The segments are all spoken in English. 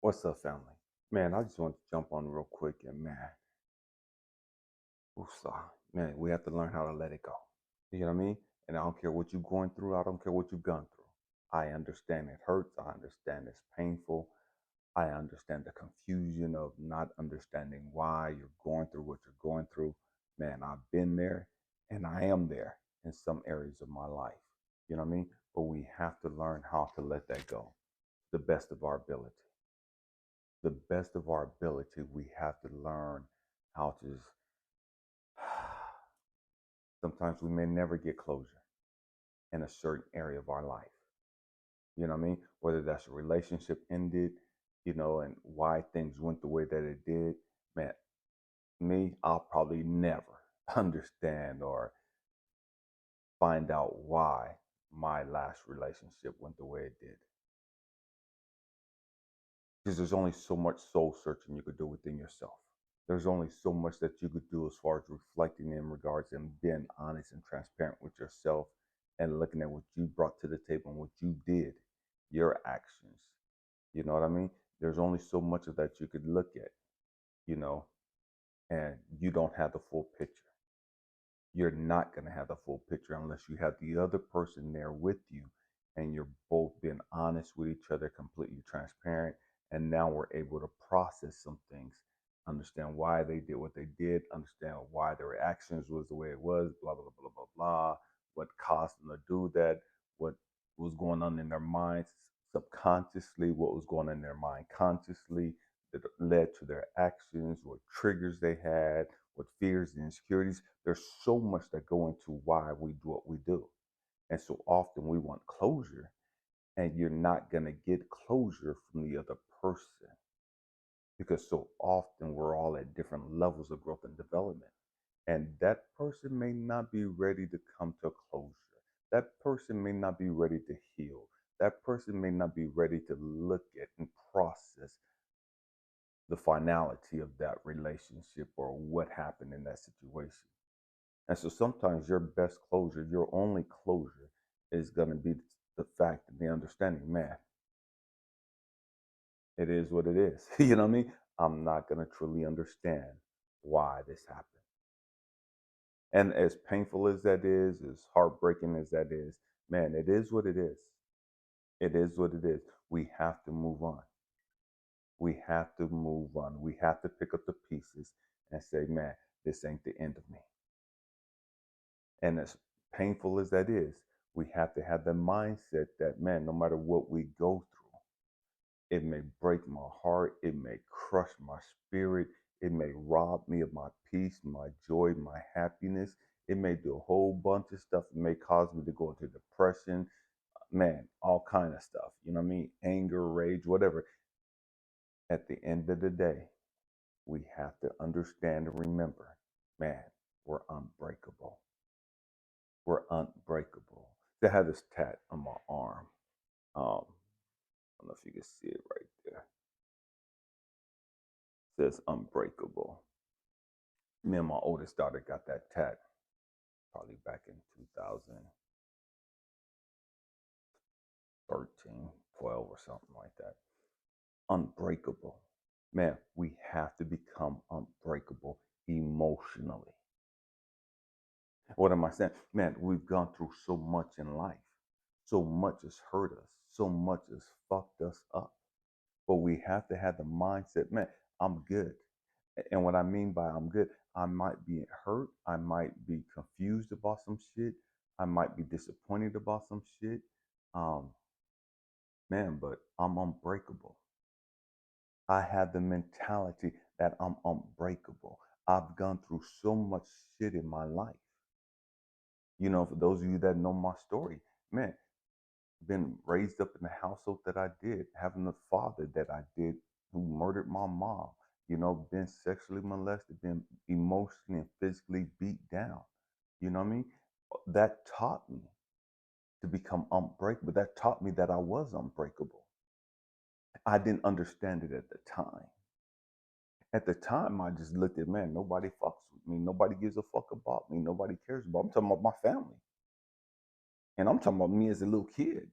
What's up, family? Man, I just want to jump on real quick and man, we have to learn how to let it go. You know what I mean? And I don't care what you're going through. I don't care what you've gone through. I understand it hurts. I understand it's painful. I understand the confusion of not understanding why you're going through what you're going through. Man, I've been there and I am there in some areas of my life. You know what I mean? But we have to learn how to let that go, the best of our ability. The best of our ability, we have to learn how to. Sometimes we may never get closure in a certain area of our life. You know what I mean? Whether that's a relationship ended, and why things went the way that it did. Man, I'll probably never understand or find out why my last relationship went the way it did. Because there's only so much soul searching you could do within yourself. There's only so much that you could do as far as reflecting in regards and being honest and transparent with yourself and looking at what you brought to the table and what you did, your actions. You know what I mean? There's only so much of that you could look at, you know, and you don't have the full picture. You're not going to have the full picture unless you have the other person there with you and you're both being honest with each other, completely transparent. And now we're able to process some things, understand why they did what they did, understand why their actions was the way it was, blah, blah, blah, blah, blah, what caused them to do that, what was going on in their minds subconsciously, what was going on in their mind consciously that led to their actions, what triggers they had, what fears and insecurities. There's so much that go into why we do what we do. And so often we want closure, and you're not going to get closure from the other person because so often we're all at different levels of growth and development. And that person may not be ready to come to closure. That person may not be ready to heal. That person may not be ready to look at and process the finality of that relationship or what happened in that situation. And so sometimes your best closure, your only closure, is going to be the fact and the understanding, man, it is what it is. You know what I mean? I'm not going to truly understand why this happened. And as painful as that is, as heartbreaking as that is, man, it is what it is. It is what it is. We have to move on. We have to move on. We have to pick up the pieces and say, man, this ain't the end of me. And as painful as that is, we have to have the mindset that, man, no matter what we go through, it may break my heart, it may crush my spirit, it may rob me of my peace, my joy, my happiness. It may do a whole bunch of stuff. It may cause me to go into depression, man, all kind of stuff. You know what I mean? Anger, rage, whatever. At the end of the day, we have to understand and remember, man, we're unbreakable. We're unbreakable. I have this tat on my arm. I don't know if you can see it right there. It says unbreakable. Me and my oldest daughter got that tat probably back in 2013, 12 or something like that. Unbreakable. Man, we have to become unbreakable emotionally. What am I saying? Man, we've gone through so much in life. So much has hurt us. So much has fucked us up. But we have to have the mindset, man, I'm good. And what I mean by I'm good, I might be hurt. I might be confused about some shit. I might be disappointed about some shit. Um, man, but I'm unbreakable. I have the mentality that I'm unbreakable. I've gone through so much shit in my life. For those of you that know my story, man, been raised up in the household that I did, having a father that I did who murdered my mom, been sexually molested, been emotionally and physically beat down. You know what I mean? That taught me to become unbreakable. That taught me that I was unbreakable. I didn't understand it at the time. At the time, I just looked at, man, nobody fucks with me. Nobody gives a fuck about me. Nobody cares about me. I'm talking about my family. And I'm talking about me as a little kid.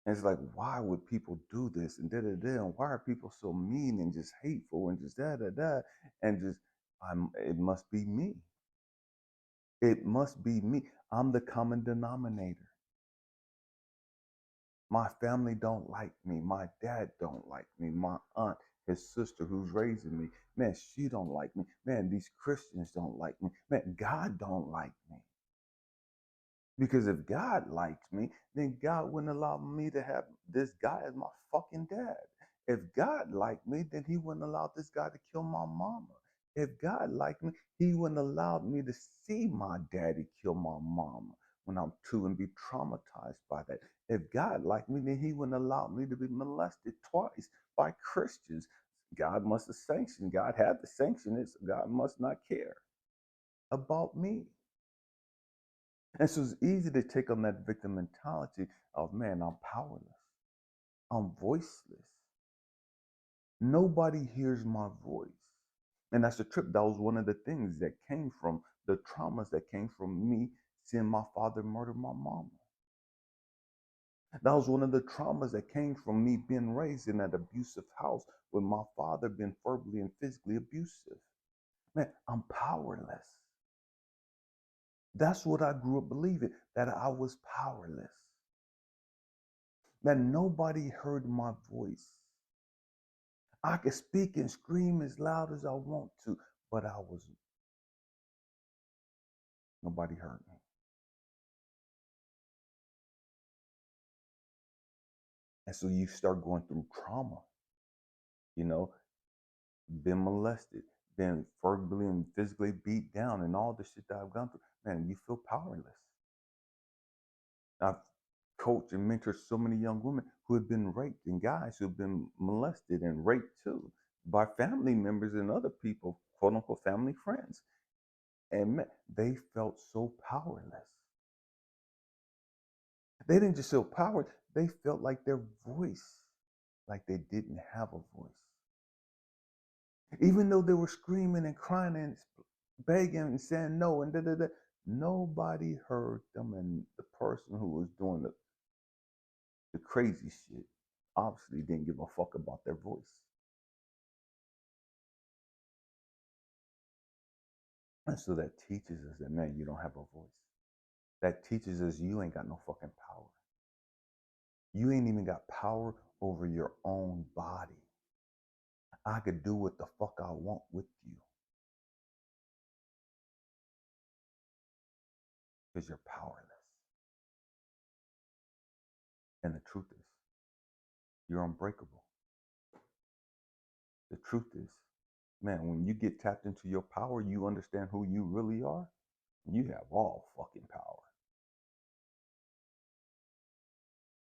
And it's like, why would people do this and da da da? And why are people so mean and just hateful and just da da da? And just, it must be me. It must be me. I'm the common denominator. My family don't like me. My dad don't like me. My aunt, his sister who's raising me, man, she don't like me. Man, these Christians don't like me. Man, God don't like me. Because if God liked me, then God wouldn't allow me to have this guy as my fucking dad. If God liked me, then he wouldn't allow this guy to kill my mama. If God liked me, he wouldn't allow me to see my daddy kill my mama when I'm two and be traumatized by that. If God liked me, then he wouldn't allow me to be molested twice by Christians. God must have sanctioned. God had to sanction it, so God must not care about me. And so it's easy to take on that victim mentality of, man, I'm powerless. I'm voiceless. Nobody hears my voice. And that's the trip. That was one of the things that came from the traumas that came from me seeing my father murder my mama. That was one of the traumas that came from me being raised in that abusive house with my father being verbally and physically abusive. Man, I'm powerless. That's what I grew up believing, that I was powerless. That nobody heard my voice. I could speak and scream as loud as I want to, but nobody heard me. And so you start going through trauma, you know, been molested, been verbally and physically beat down, and all the shit that I've gone through. Man, you feel powerless. I've coached and mentored so many young women who have been raped and guys who have been molested and raped too by family members and other people, quote unquote family friends. And man, they felt so powerless. They didn't just feel power, they felt like their voice, like they didn't have a voice. Even though they were screaming and crying and begging and saying no and da da da, nobody heard them. And the person who was doing the crazy shit obviously didn't give a fuck about their voice. And so that teaches us that, man, you don't have a voice. That teaches us you ain't got no fucking power. You ain't even got power over your own body. I could do what the fuck I want with you because you're powerless. And the truth is, you're unbreakable. The truth is, man, when you get tapped into your power, you understand who you really are, you have all fucking power.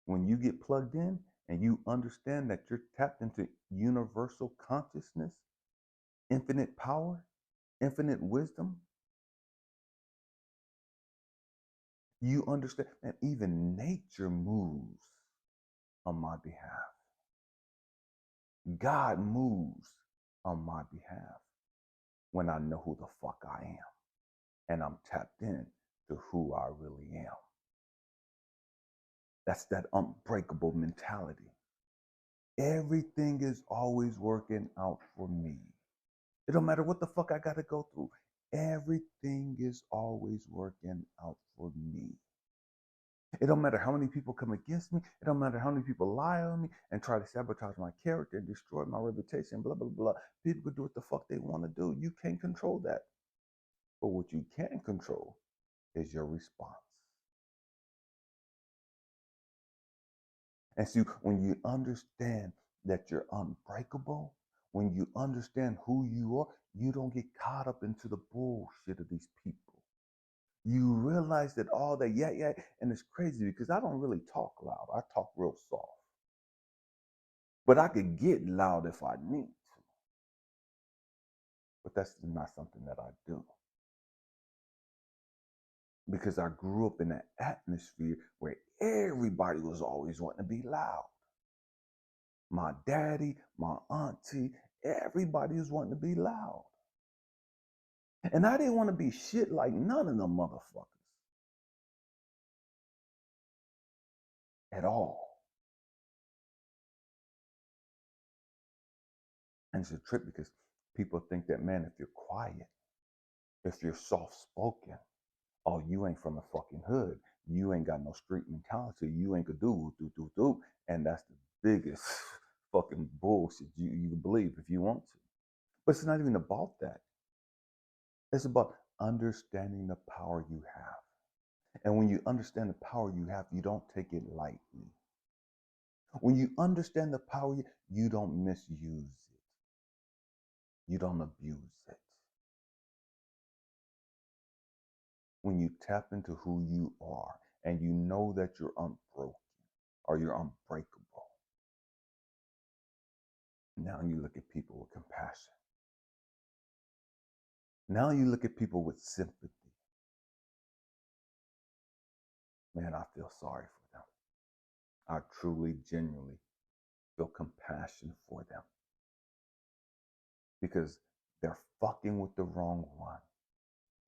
When you get plugged in and you understand that you're tapped into universal consciousness, infinite power, infinite wisdom, you understand that even nature moves on my behalf. God moves on my behalf when I know who the fuck I am and I'm tapped in to who I really am. That's that unbreakable mentality. Everything is always working out for me. It don't matter what the fuck I got to go through. Everything is always working out for me. It don't matter how many people come against me. It don't matter how many people lie on me and try to sabotage my character and destroy my reputation, blah, blah, blah. People can do what the fuck they want to do. You can't control that. But what you can control is your response. And see, when you understand that you're unbreakable, when you understand who you are, you don't get caught up into the bullshit of these people. You realize that all that, yeah, and it's crazy because I don't really talk loud. I talk real soft. But I could get loud if I need to. But that's not something that I do. Because I grew up in an atmosphere where everybody was always wanting to be loud. My daddy, my auntie, everybody was wanting to be loud. And I didn't want to be shit like none of them motherfuckers. At all. And it's a trip because people think that, man, if you're quiet, if you're soft spoken, oh, you ain't from the fucking hood. You ain't got no street mentality. You ain't gonna do. And that's the biggest fucking bullshit you can believe if you want to. But it's not even about that. It's about understanding the power you have. And when you understand the power you have, you don't take it lightly. When you understand the power, you don't misuse it. You don't abuse it. When you tap into who you are and you know that you're unbroken or you're unbreakable, now you look at people with compassion. Now you look at people with sympathy. Man, I feel sorry for them. I truly, genuinely feel compassion for them because they're fucking with the wrong one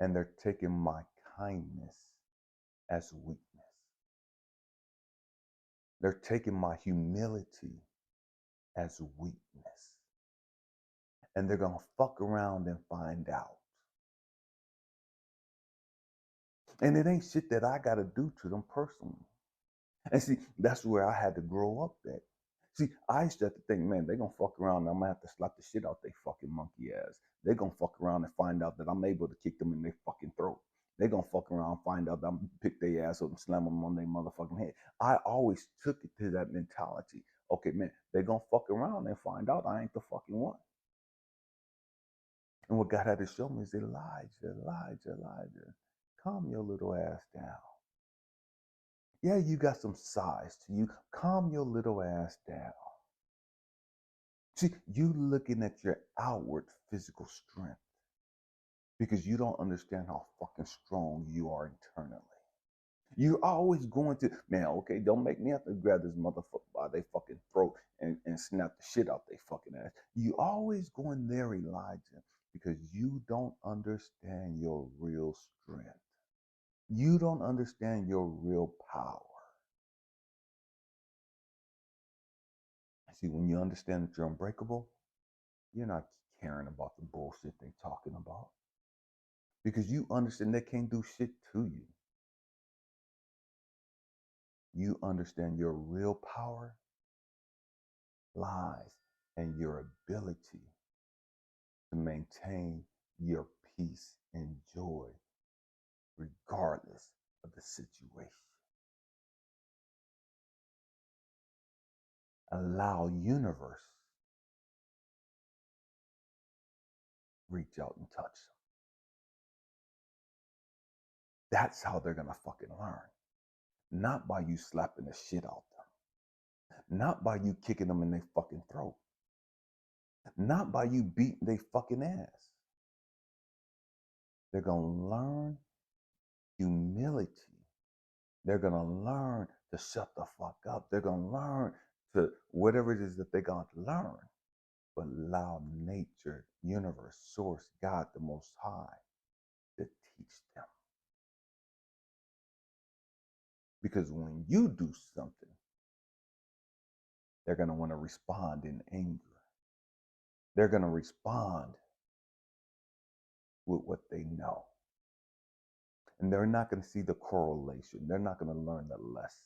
and they're taking my kindness as weakness. They're taking my humility as weakness. And they're going to fuck around and find out. And it ain't shit that I got to do to them personally. And see, that's where I had to grow up at. See, I used to have to think, man, they're going to fuck around and I'm going to have to slap the shit out they fucking monkey ass. They're going to fuck around and find out that I'm able to kick them in their fucking throat. They're going to fuck around and find out that I'm going to pick their ass up and slam them on their motherfucking head. I always took it to that mentality. Okay, man, they're going to fuck around and find out I ain't the fucking one. And what God had to show me is Elijah, calm your little ass down. Yeah, you got some size to you. Calm your little ass down. See, you looking at your outward physical strength because you don't understand how fucking strong you are internally. You're always going to, man, okay, don't make me have to grab this motherfucker by their fucking throat and snap the shit out their fucking ass. You always going there, Elijah, because you don't understand your real strength. You don't understand your real power. See, when you understand that you're unbreakable, you're not caring about the bullshit they're talking about. Because you understand they can't do shit to you. You understand your real power lies in your ability to maintain your peace and joy regardless of the situation. Allow universe reach out and touch them. That's how they're gonna fucking learn. Not by you slapping the shit out them. Not by you kicking them in their fucking throat. Not by you beating their fucking ass. They're gonna learn humility. They're gonna learn to shut the fuck up. They're gonna learn to whatever it is that they're going to learn. But allow nature, universe, source, God, the Most High, to teach them. Because when you do something, they're going to want to respond in anger. They're going to respond with what they know. And they're not going to see the correlation. They're not going to learn the lesson.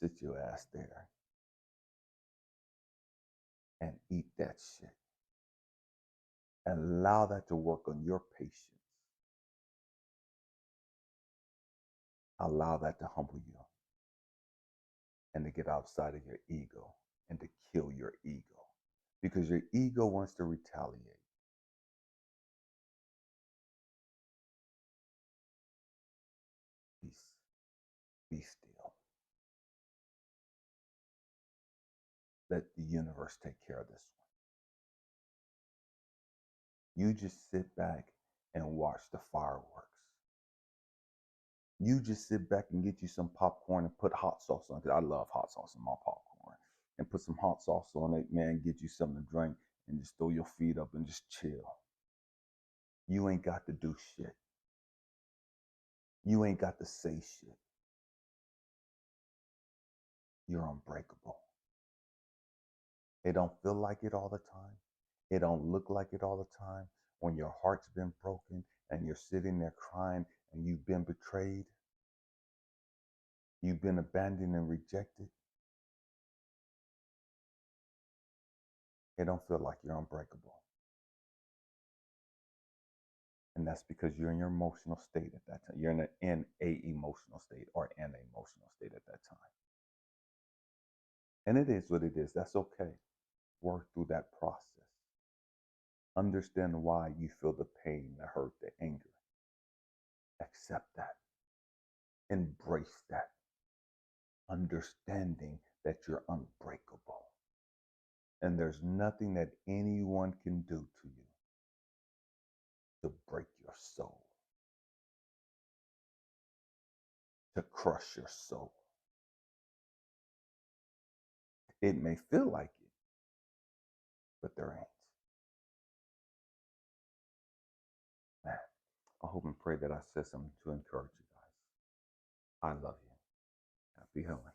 Sit your ass there and eat that shit. And allow that to work on your patience. Allow that to humble you and to get outside of your ego and to kill your ego. Because your ego wants to retaliate. Peace. Be still. Let the universe take care of this one. You just sit back and watch the fireworks. You just sit back and get you some popcorn and put hot sauce on it. Because I love hot sauce in my popcorn. And put some hot sauce on it, man. Get you something to drink and just throw your feet up and just chill. You ain't got to do shit. You ain't got to say shit. You're unbreakable. It don't feel like it all the time. It don't look like it all the time. When your heart's been broken and you're sitting there crying and you've been betrayed, you've been abandoned and rejected, it don't feel like you're unbreakable. And that's because you're in your emotional state at that time. You're in a emotional state or an emotional state at that time. And it is what it is. That's okay. Work through that process. Understand why you feel the pain, the hurt, the anger. Accept that. Embrace that. Understanding that you're unbreakable. And there's nothing that anyone can do to you to break your soul, to crush your soul. It may feel like it, but there ain't. Man, I hope and pray that I said something to encourage you guys. I love you. Happy healing.